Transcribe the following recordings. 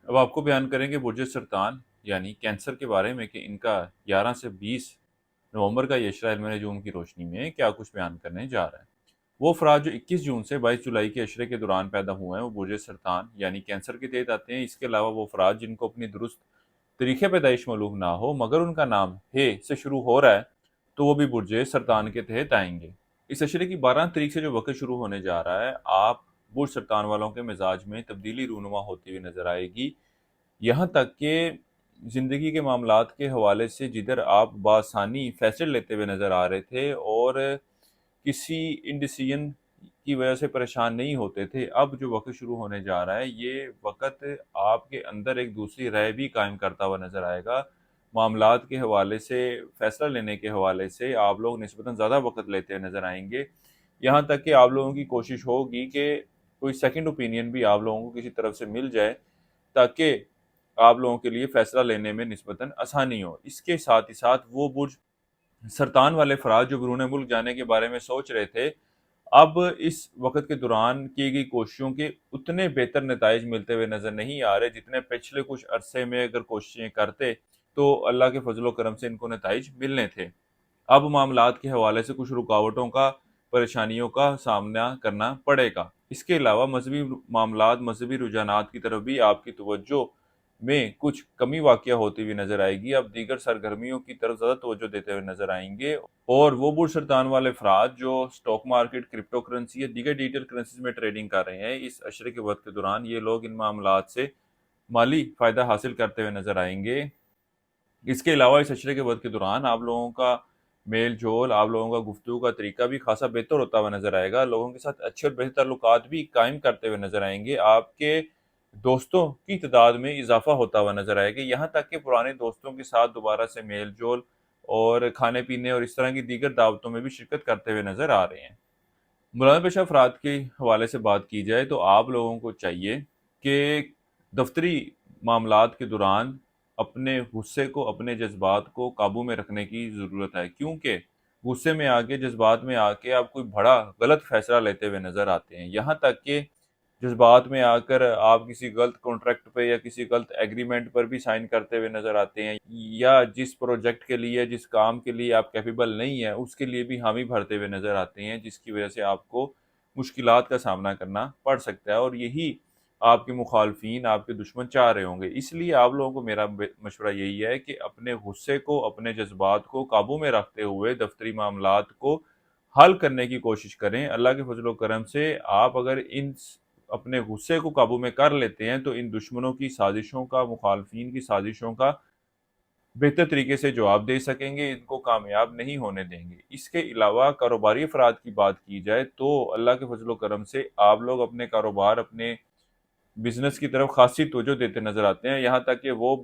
اب آپ کو بیان کریں گے برج سرطان یعنی کینسر کے بارے میں کہ ان کا 11 سے 20 نومبر کا یہ اشرہ علم نجوم کی روشنی میں کیا کچھ بیان کرنے جا رہا ہے۔ وہ افراد جو 21 جون سے 22 جولائی کے اشرے کے دوران پیدا ہوئے ہیں وہ برج سرطان یعنی کینسر کے تحت آتے ہیں۔ اس کے علاوہ وہ افراد جن کو اپنی درست تاریخ پیدائش معلوم نہ ہو مگر ان کا نام ہے سے شروع ہو رہا ہے تو وہ بھی برج سرطان کے تحت آئیں گے۔ اس اشرے کی 12 تاریخ سے جو وقت شروع ہونے جا رہا ہے آپ برج سرطان والوں کے مزاج میں تبدیلی رونما ہوتی ہوئی نظر آئے گی، یہاں تک کہ زندگی کے معاملات کے حوالے سے جدھر آپ بآسانی فیصلے لیتے ہوئے نظر آ رہے تھے اور کسی انڈیسیژن کی وجہ سے پریشان نہیں ہوتے تھے، اب جو وقت شروع ہونے جا رہا ہے یہ وقت آپ کے اندر ایک دوسری رائے بھی قائم کرتا ہوا نظر آئے گا۔ معاملات کے حوالے سے فیصلہ لینے کے حوالے سے آپ لوگ نسبتاً زیادہ وقت لیتے ہوئے نظر آئیں گے، یہاں تک کہ آپ لوگوں کی کوشش ہوگی کہ کوئی سیکنڈ اوپینین بھی آپ لوگوں کو کسی طرف سے مل جائے تاکہ آپ لوگوں کے لیے فیصلہ لینے میں نسبتاً آسانی ہو۔ اس کے ساتھ ہی ساتھ وہ برج سرطان والے افراد جو بیرون ملک جانے کے بارے میں سوچ رہے تھے اب اس وقت کے دوران کی گئی کوششوں کے اتنے بہتر نتائج ملتے ہوئے نظر نہیں آ رہے جتنے پچھلے کچھ عرصے میں اگر کوششیں کرتے تو اللہ کے فضل و کرم سے ان کو نتائج ملنے تھے۔ اب معاملات کے حوالے سے کچھ رکاوٹوں کا پریشانیوں کا سامنا کرنا پڑے گا۔ اس کے علاوہ مذہبی معاملات مذہبی رجحانات کی طرف بھی آپ کی توجہ میں کچھ کمی واقع ہوتی ہوئی نظر آئے گی، اب دیگر سرگرمیوں کی طرف زیادہ توجہ دیتے ہوئے نظر آئیں گے، اور وہ برج سرطان والے افراد جو سٹاک مارکیٹ، کرپٹو کرنسی یا دیگر ڈیجیٹل کرنسیز میں ٹریڈنگ کر رہے ہیں اس اشرے کے وقت کے دوران یہ لوگ ان معاملات سے مالی فائدہ حاصل کرتے ہوئے نظر آئیں گے۔ اس کے علاوہ اس اشرے کے وقت کے دوران آپ لوگوں کا میل جول، آپ لوگوں کا گفتگو کا طریقہ بھی خاصا بہتر ہوتا ہوا نظر آئے گا، لوگوں کے ساتھ اچھے اور بہتر تعلقات بھی قائم کرتے ہوئے نظر آئیں گے، آپ کے دوستوں کی تعداد میں اضافہ ہوتا ہوا نظر آئے گا، یہاں تک کہ پرانے دوستوں کے ساتھ دوبارہ سے میل جول اور کھانے پینے اور اس طرح کی دیگر دعوتوں میں بھی شرکت کرتے ہوئے نظر آ رہے ہیں۔ مولانا پیشہ افراد کے حوالے سے بات کی جائے تو آپ لوگوں کو چاہیے کہ دفتری معاملات کے دوران اپنے غصے کو، اپنے جذبات کو قابو میں رکھنے کی ضرورت ہے، کیونکہ غصے میں آ کے، جذبات میں آ کے آپ کوئی بڑا غلط فیصلہ لیتے ہوئے نظر آتے ہیں، یہاں تک کہ جذبات میں آ کر آپ کسی غلط کانٹریکٹ پہ یا کسی غلط ایگریمنٹ پر بھی سائن کرتے ہوئے نظر آتے ہیں، یا جس پروجیکٹ کے لیے، جس کام کے لیے آپ کیپیبل نہیں ہیں اس کے لیے بھی حامی بھرتے ہوئے نظر آتے ہیں، جس کی وجہ سے آپ کو مشکلات کا سامنا کرنا پڑ سکتا ہے، اور یہی آپ کے مخالفین، آپ کے دشمن چاہ رہے ہوں گے۔ اس لیے آپ لوگوں کو میرا مشورہ یہی ہے کہ اپنے غصے کو، اپنے جذبات کو قابو میں رکھتے ہوئے دفتری معاملات کو حل کرنے کی کوشش کریں۔ اللہ کے فضل و کرم سے آپ اگر اپنے غصے کو قابو میں کر لیتے ہیں تو ان دشمنوں کی سازشوں کا، مخالفین کی سازشوں کا بہتر طریقے سے جواب دے سکیں گے، ان کو کامیاب نہیں ہونے دیں گے۔ اس کے علاوہ کاروباری افراد کی بات کی جائے تو اللہ کے فضل و کرم سے آپ لوگ اپنے کاروبار، اپنے بزنس کی طرف خاصی توجہ دیتے نظر آتے ہیں، یہاں تک کہ وہ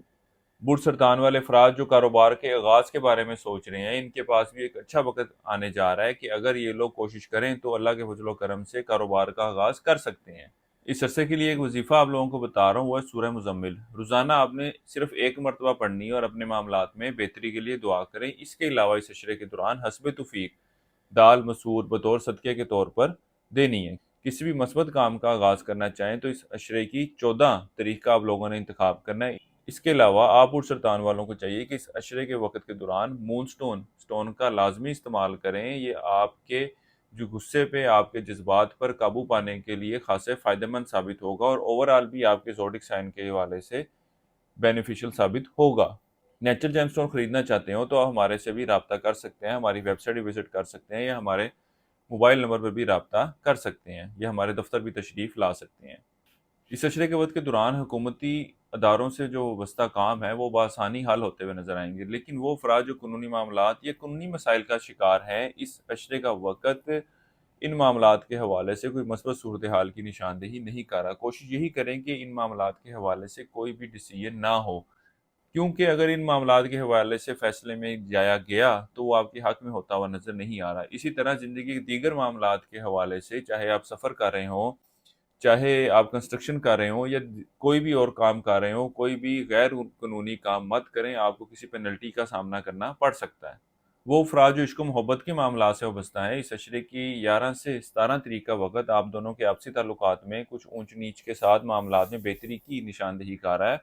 برج سرطان والے افراد جو کاروبار کے آغاز کے بارے میں سوچ رہے ہیں ان کے پاس بھی ایک اچھا وقت آنے جا رہا ہے کہ اگر یہ لوگ کوشش کریں تو اللہ کے فضل و کرم سے کاروبار کا آغاز کر سکتے ہیں۔ اس عرصے کے لیے ایک وظیفہ آپ لوگوں کو بتا رہا ہوں، وہ ہے سورہ مزمل، روزانہ آپ نے صرف ایک مرتبہ پڑھنی ہے اور اپنے معاملات میں بہتری کے لیے دعا کریں۔ اس کے علاوہ اس عشرے کے دوران حسب توفیق دال مسور بطور صدقے کے طور پر دینی ہے۔ کسی بھی مثبت کام کا آغاز کرنا چاہیں تو اس عشرے کی 14 تاریخ کا آپ لوگوں نے انتخاب کرنا ہے۔ اس کے علاوہ آپ اور سرطان والوں کو چاہیے کہ اس عشرے کے وقت کے دوران مون سٹون کا لازمی استعمال کریں، یہ آپ کے جو غصے پہ، آپ کے جذبات پر قابو پانے کے لیے خاصے فائدہ مند ثابت ہوگا، اور اوورآل بھی آپ کے زوڈک سائن کے حوالے سے بینیفیشل ثابت ہوگا۔ نیچرل جیم سٹون خریدنا چاہتے ہو تو آپ ہمارے سے بھی رابطہ کر سکتے ہیں، ہماری ویب سائٹ بھی وزٹ کر سکتے ہیں، یا ہمارے موبائل نمبر پر بھی رابطہ کر سکتے ہیں، یا ہمارے دفتر بھی تشریف لا سکتے ہیں۔ اس عشرے کے وقت کے دوران حکومتی اداروں سے جو وابستہ کام ہے وہ بآسانی حل ہوتے ہوئے نظر آئیں گے، لیکن وہ افراد جو قانونی معاملات یا قانونی مسائل کا شکار ہیں اس عشرے کا وقت ان معاملات کے حوالے سے کوئی مثبت صورتحال کی نشاندہی نہیں کر رہا۔ کوشش یہی کریں کہ ان معاملات کے حوالے سے کوئی بھی ڈیسیژن نہ ہو، کیونکہ اگر ان معاملات کے حوالے سے فیصلے میں جایا گیا تو وہ آپ کے حق میں ہوتا ہوا نظر نہیں آ رہا۔ اسی طرح زندگی کے دیگر معاملات کے حوالے سے، چاہے آپ سفر کر رہے ہوں، چاہے آپ کنسٹرکشن کر رہے ہوں، یا کوئی بھی اور کام کر رہے ہوں، کوئی بھی غیر قانونی کام مت کریں، آپ کو کسی پینلٹی کا سامنا کرنا پڑ سکتا ہے۔ وہ افراد جو عشق و محبت کے معاملات سے وابستہ ہیں، اس عشرے کی 11 سے 17 تاریخ کا وقت آپ دونوں کے آپسی تعلقات میں کچھ اونچ نیچ کے ساتھ معاملات میں بہتری کی نشاندہی کر رہا ہے،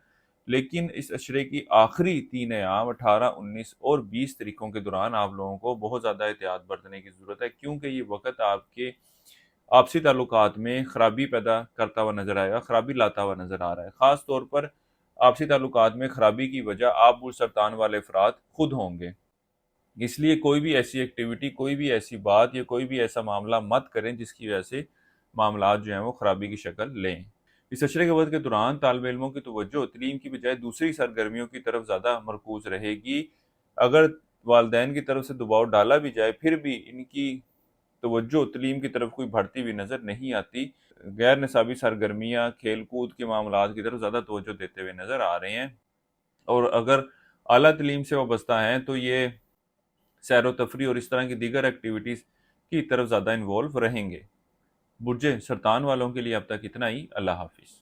لیکن اس عشرے کی آخری 3 ایام 18، 19 اور 20 تاریخوں کے دوران آپ لوگوں کو بہت زیادہ احتیاط برتنے کی ضرورت ہے، کیونکہ یہ وقت آپ کے آپسی تعلقات میں خرابی پیدا کرتا ہوا نظر آئے گا، خرابی لاتا ہوا نظر آ رہا ہے۔ خاص طور پر آپسی تعلقات میں خرابی کی وجہ آپ برج سرطان والے افراد خود ہوں گے، اس لیے کوئی بھی ایسی ایکٹیویٹی، کوئی بھی ایسی بات یا کوئی بھی ایسا معاملہ مت کریں جس کی وجہ سے معاملات جو ہیں وہ خرابی کی شکل لیں۔ اس عشرے کے وقت کے دوران طالب علموں کی توجہ تعلیم کی بجائے دوسری سرگرمیوں کی طرف زیادہ مرکوز رہے گی۔ اگر والدین کی طرف سے دباؤ ڈالا بھی جائے پھر بھی ان کی توجہ تعلیم کی طرف کوئی بڑھتی ہوئی نظر نہیں آتی، غیر نصابی سرگرمیاں، کھیل کود کے معاملات کی طرف زیادہ توجہ دیتے ہوئے نظر آ رہے ہیں، اور اگر اعلیٰ تعلیم سے وابستہ ہیں تو یہ سیر و تفریح اور اس طرح کی دیگر ایکٹیویٹیز کی طرف زیادہ انوالو رہیں گے۔ برج سرطان والوں کے لیے اب تک اتنا ہی۔ اللہ حافظ۔